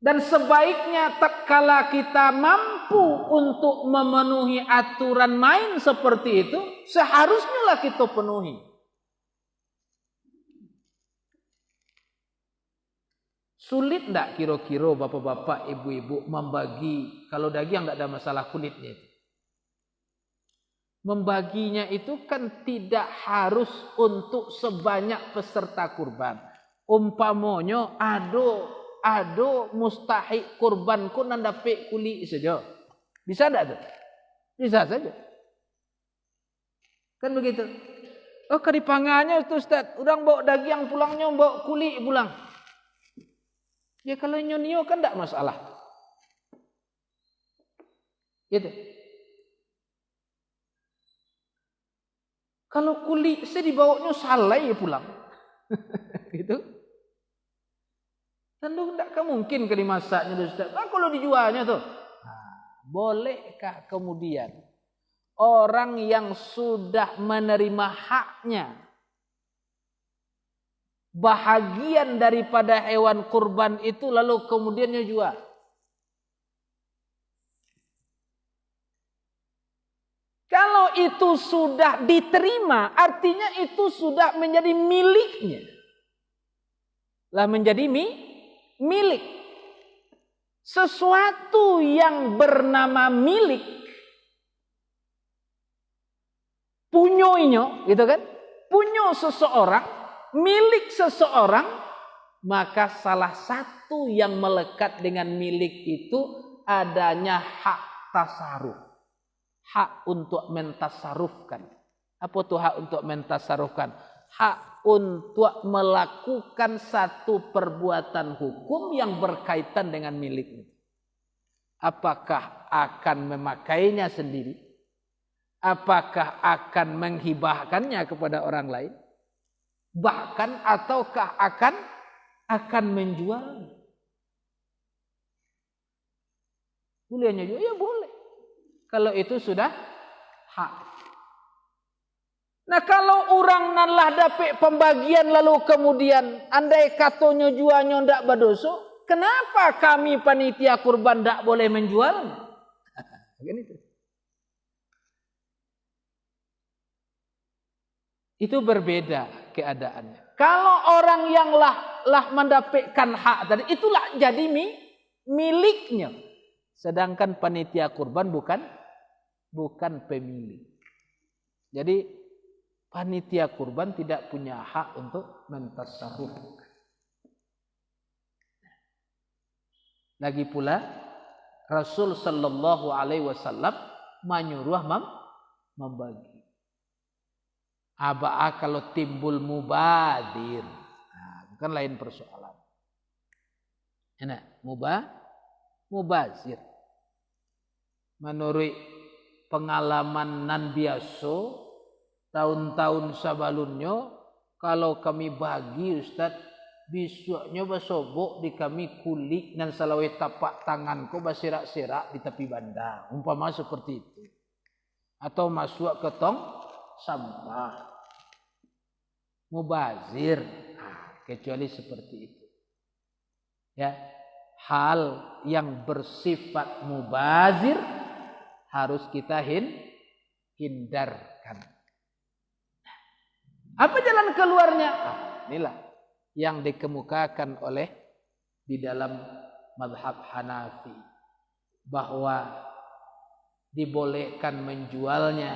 Dan sebaiknya tatkala kita mampu untuk memenuhi aturan main seperti itu, seharusnya lah kita penuhi. Sulit enggak kira-kira bapak-bapak, ibu-ibu membagi, kalau daging enggak ada masalah kulitnya itu. Membaginya itu kan tidak harus untuk sebanyak peserta kurban. Umpamanya ado mustahik kurbanku nan dapat kulit saja. Bisa enggak tuh? Bisa saja. Kan begitu. Oh, keripangannya itu Ustaz, orang bawa daging pulangnya bawa kulit pulang. Ya kalau nyonio kan enggak masalah. Gitu. Kalau kulit saya dibawanya salai pulang. Gitu. Tentu enggak mungkin ke dimasaknya Ustaz. Nah, kalau dijualnya tuh. Nah, bolehkah kemudian orang yang sudah menerima haknya, bahagian daripada hewan kurban itu, lalu kemudiannya jual? Kalau itu sudah diterima, artinya itu sudah menjadi miliknya. Lah menjadi milik. Sesuatu yang bernama milik, punyonya, gitu kan? Punyo seseorang, milik seseorang, maka salah satu yang melekat dengan milik itu adanya hak tasarruf. Hak untuk mentasarrufkan. Apa tuh hak untuk mentasarrufkan? Hak untuk melakukan satu perbuatan hukum yang berkaitan dengan miliknya. Apakah akan memakainya sendiri? Apakah akan menghibahkannya kepada orang lain? Bahkan ataukah akan menjualnya? Bolehnya juga? Ya boleh. Kalau itu sudah hak. Nah kalau orang nan lah dapat pembagian lalu kemudian andai katanya jualnya ndak berdosa, kenapa kami panitia kurban ndak boleh menjualnya? Itu berbeda keadaannya. Kalau orang yang lah mendapatkan hak tadi, itulah jadi miliknya. Sedangkan panitia kurban bukan pemilik. Jadi panitia kurban tidak punya hak untuk mentasarrufkan. Lagi pula Rasul sallallahu alaihi wasallam menyuruh membagi. Abaa kalau timbul mubadir. Nah, bukan lain persoalan. Enak, mubazir. Menurut pengalaman nan biasa tahun-tahun sebelumnya, kalau kami bagi Ustaz, besoknya basobok di kami kulik dan salawet tapak tanganku basirak-sirak di tepi bandar. Umpama seperti itu. Atau masuk ke tong sampah. Mubazir. Nah, kecuali seperti itu. Ya, hal yang bersifat mubazir harus kita hindarkan. Apa jalan keluarnya? Nah, inilah yang dikemukakan oleh di dalam mazhab Hanafi bahwa dibolehkan menjualnya,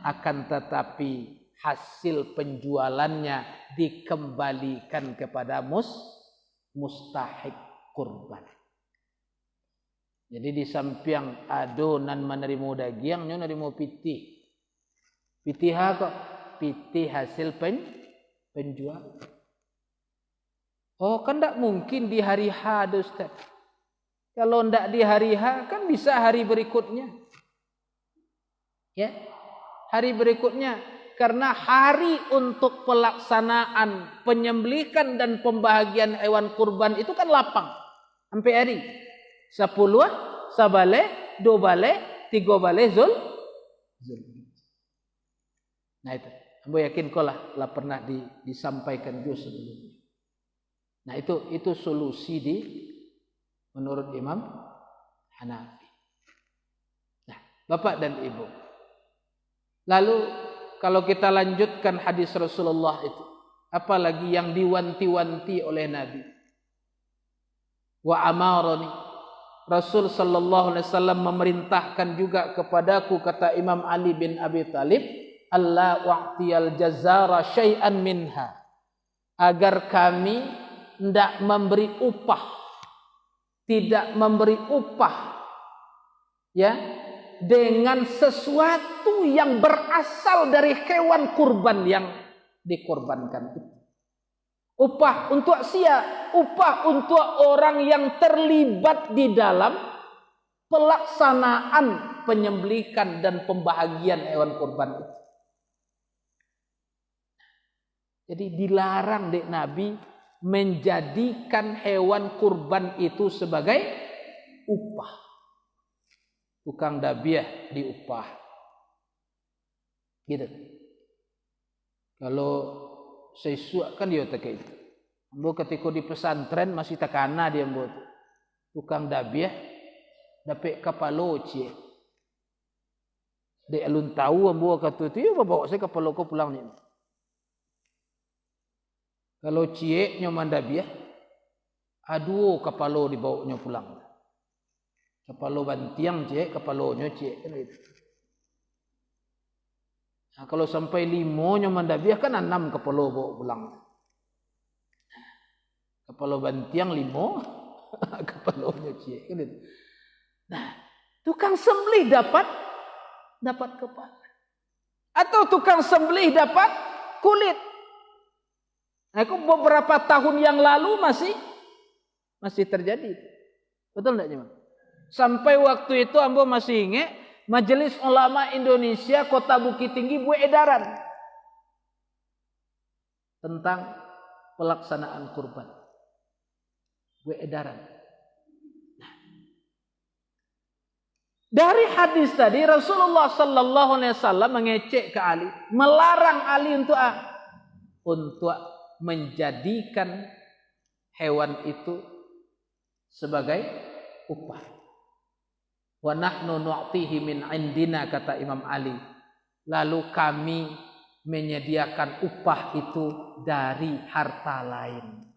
akan tetapi hasil penjualannya dikembalikan kepada mustahik kurban. Jadi di samping adonan menerima dagingnya menerima pitih. Pitih kok pitih hasil penjual. Oh kan tidak mungkin di hari H, Ustaz. Kalau tidak di hari H kan bisa hari berikutnya. Ya, hari berikutnya. Karena hari untuk pelaksanaan penyembelihan dan pembahagian hewan kurban itu kan lapang. Sampai hari 10, sabale, 2 bale, 3 bale, zul. Nah itu. Ambo yakin kau lah pernah disampaikan juga sebelumnya. Nah itu solusi menurut Imam Hanafi. Nah, Bapak dan Ibu. Lalu kalau kita lanjutkan hadis Rasulullah itu, apalagi yang diwanti-wanti oleh Nabi. Wa amarani, Rasul sallallahu alaihi wasallam memerintahkan juga kepadaku, kata Imam Ali bin Abi Thalib, alla wa'tiyal jazara syai'an minha, agar kami tidak memberi upah, tidak memberi upah, ya, dengan sesuatu yang berasal dari hewan kurban yang dikorbankan itu. Upah untuk upah untuk orang yang terlibat di dalam pelaksanaan penyembelihan dan pembahagian hewan kurban itu. Jadi dilarang dek Nabi menjadikan hewan kurban itu sebagai upah. Tukang dabiah diupah. Gitu. Kalau sesuatu kan dia tak itu. Ambo ketika di pesantren masih takana dia ambo. Tukang dabiah dapat kapalo cie. Dek alun tahu ambo kata tu, ya bawa saya kapalo ko pulang ni. Kalau cie nyoman dabiah, aduh kapalo dibawanya pulang. Kapalo bantiang cie, kapalonya cie kan itu. Nah, kalau sampai 5 nyoman dabiah kan 6 kapalo bawa pulang. Kapalo bantiang 5, kapalonya cie kan itu. Nah, tukang sembelih dapat kepala. Atau tukang sembelih dapat kulit. Nah, itu beberapa tahun yang lalu masih terjadi. Betul enggak, Jemaah? Sampai waktu itu ambo masih ingat Majelis Ulama Indonesia Kota Bukit Tinggi buat edaran tentang pelaksanaan kurban. Buat edaran. Nah, Dari hadis tadi Rasulullah sallallahu alaihi wasallam mengecek ke Ali, melarang Ali untuk menjadikan hewan itu sebagai upah. Wa nahnu nu'tihi min indina, kata Imam Ali. Lalu kami menyediakan upah itu dari harta lain.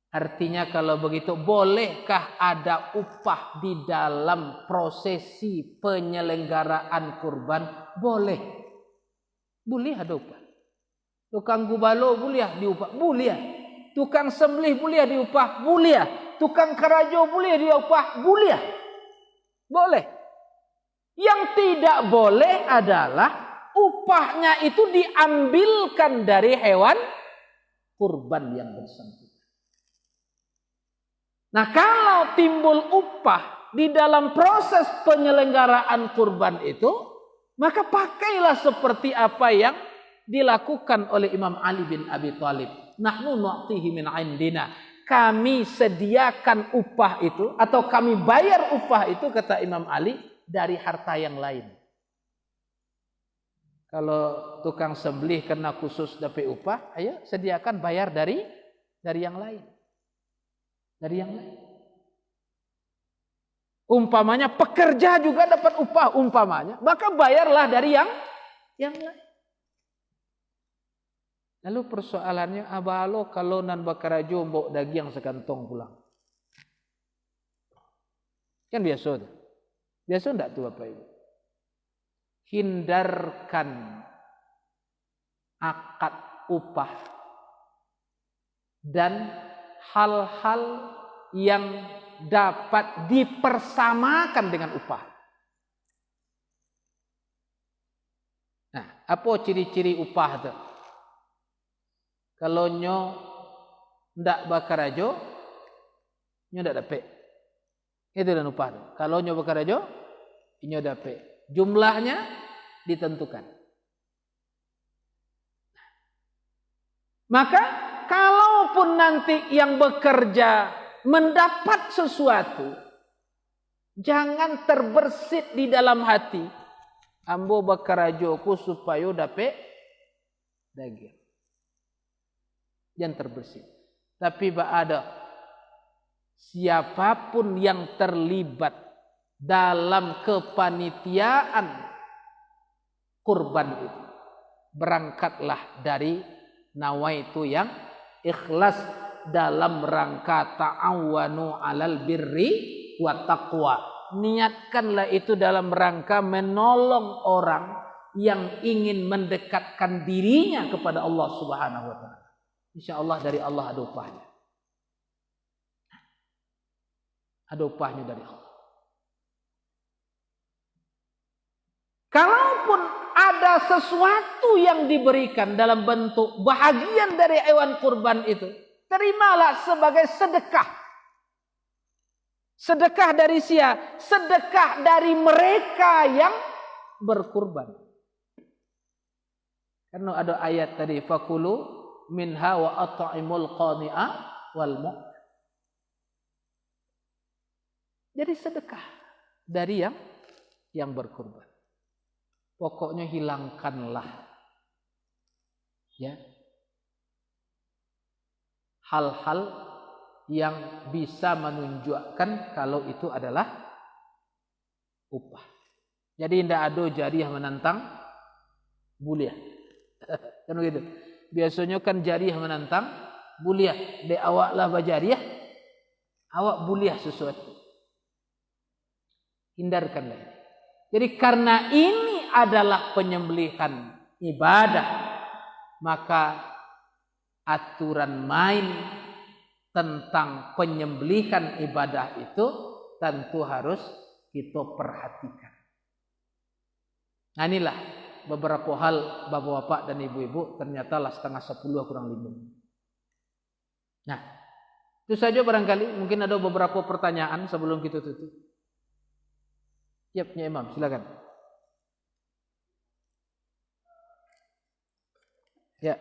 Artinya kalau begitu, bolehkah ada upah di dalam prosesi penyelenggaraan kurban? Boleh. Boleh ada upah. Tukang gubalo boleh diupah? Boleh. Tukang sembelih boleh diupah? Boleh. Tukang karajo boleh diupah? Boleh. Boleh. Yang tidak boleh adalah upahnya itu diambilkan dari hewan kurban yang bersangkutan. Nah, kalau timbul upah di dalam proses penyelenggaraan kurban itu, maka pakailah seperti apa yang dilakukan oleh Imam Ali bin Abi Thalib. Nahnu nu'tihi min indina. Kami sediakan upah itu, atau kami bayar upah itu, kata Imam Ali, dari harta yang lain. Kalau tukang sembelih kena khusus dapat upah, ayo sediakan bayar dari yang lain. Dari yang lain. Umpamanya pekerja juga dapat upah umpamanya, maka bayarlah dari yang lain. Lalu persoalannya, abalo kalau nan bakarajo bawa daging sekantong pulang. Kan biasa tuh. Biasa enggak tuh apa itu? Hindarkan akad upah dan hal-hal yang dapat dipersamakan dengan upah. Nah, apa ciri-ciri upah itu? Kalau nyo ndak bakarajo, nyo ndak dapat. Itu dan upah itu. Kalau nyo bakarajo, nyo dapat. Jumlahnya ditentukan. Maka kalaupun nanti yang bekerja mendapat sesuatu, jangan terbersit di dalam hati, ambo bakarajoku supaya dapat daging. Jangan terbersit. Tapi ada siapapun yang terlibat dalam kepanitiaan kurban itu, berangkatlah dari nawaitu yang ikhlas dalam rangka ta'awanu 'alal birri wa taqwa. Niatkanlah itu dalam rangka menolong orang yang ingin mendekatkan dirinya kepada Allah Subhanahu wa taala. Insyaallah dari Allah ada upahnya. Ada upahnya dari Allah. Kalaupun ada sesuatu yang diberikan dalam bentuk bahagian dari hewan kurban itu, terimalah sebagai sedekah. Sedekah dari siapa? Sedekah dari mereka yang berkurban. Karena ada ayat tadi, fakulu minha wa at'imul qani'a wal mu'min. Jadi sedekah dari yang berkurban. Pokoknya hilangkanlah ya hal-hal yang bisa menunjukkan kalau itu adalah upah. Jadi tidak ada jariah menantang buliah. Kan begitu. Biasanya kan jariah menantang buliah. De awaklah bajariah, awak buliah sesuatu. Hindarkanlah. Jadi karena ini adalah penyembelihan ibadah, maka aturan main tentang penyembelihan ibadah itu tentu harus kita perhatikan. Nah, inilah beberapa hal bapak-bapak dan ibu-ibu, ternyata lah 9:30 kurang 5. Nah, itu saja barangkali. Mungkin ada beberapa pertanyaan sebelum kita tutup. Ya, punya Imam, silakan. Ya.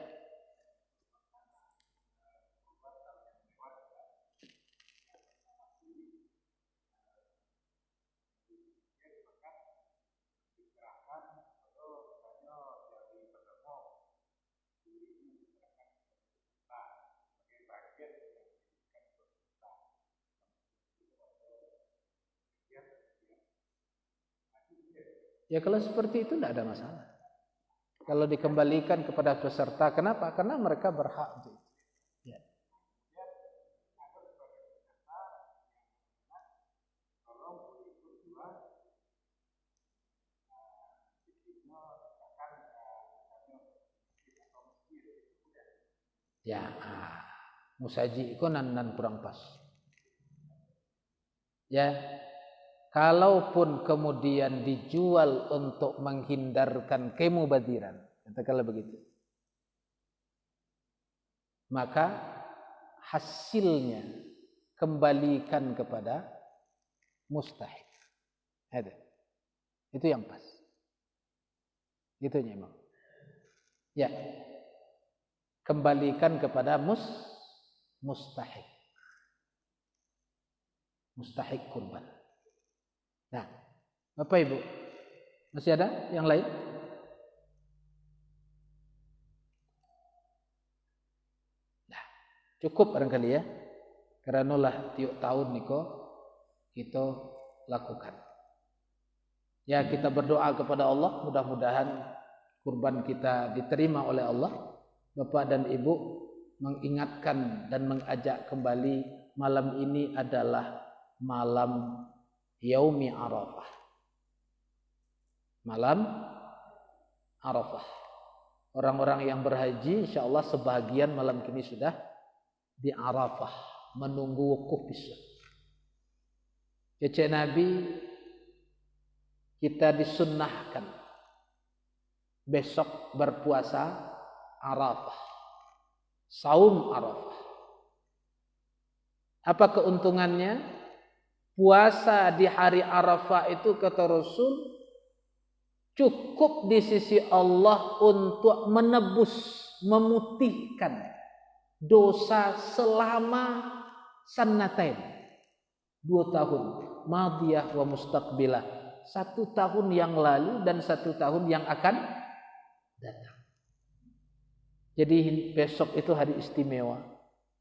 Ya kalau seperti itu tidak ada masalah. Kalau dikembalikan kepada peserta, kenapa? Karena mereka berhak untuk itu. Ya. Ya, musaji itu nan kurang pas. Ya, kalaupun kemudian dijual untuk menghindarkan kemubadiran, katakanlah begitu, maka hasilnya kembalikan kepada mustahik. Itu yang pas. Itu memang. Ya, kembalikan kepada mustahik. Mustahik kurban. Nah, Bapak Ibu, masih ada yang lain? Nah, cukup barangkali ya. Karena lah tiap tahun niko kita lakukan. Ya, kita berdoa kepada Allah, mudah-mudahan kurban kita diterima oleh Allah. Bapak dan Ibu mengingatkan dan mengajak kembali, malam ini adalah malam Yaumi Arafah. Malam Arafah. Orang-orang yang berhaji insyaallah sebagian malam ini sudah di Arafah menunggu wukuf besok. Cece Nabi kita disunnahkan besok berpuasa Arafah. Saum Arafah. Apa keuntungannya? Puasa di hari Arafah itu kata Rasul cukup di sisi Allah untuk menebus, memutihkan dosa selama sannatain. 2 tahun. Madiyah wa mustaqbilah. 1 tahun yang lalu dan 1 tahun yang akan datang. Jadi besok itu hari istimewa.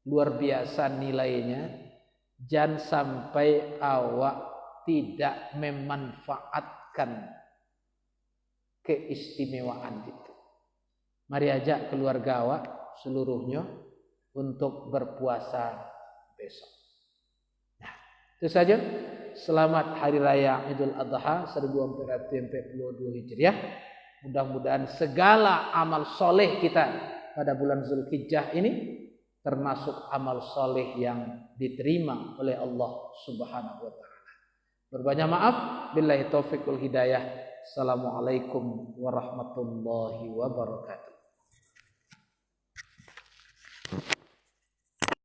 Luar biasa nilainya. Jangan sampai awak tidak memanfaatkan keistimewaan itu. Mari ajak keluarga awak seluruhnya untuk berpuasa besok. Nah, itu saja. Selamat Hari Raya Idul Adha 1442 Hijriah. Mudah-mudahan segala amal soleh kita pada bulan Zulhijjah ini termasuk amal soleh yang diterima oleh Allah Subhanahu wa taala. Berbanyak maaf, billahi taufiq wal hidayah. Assalamualaikum warahmatullahi wabarakatuh.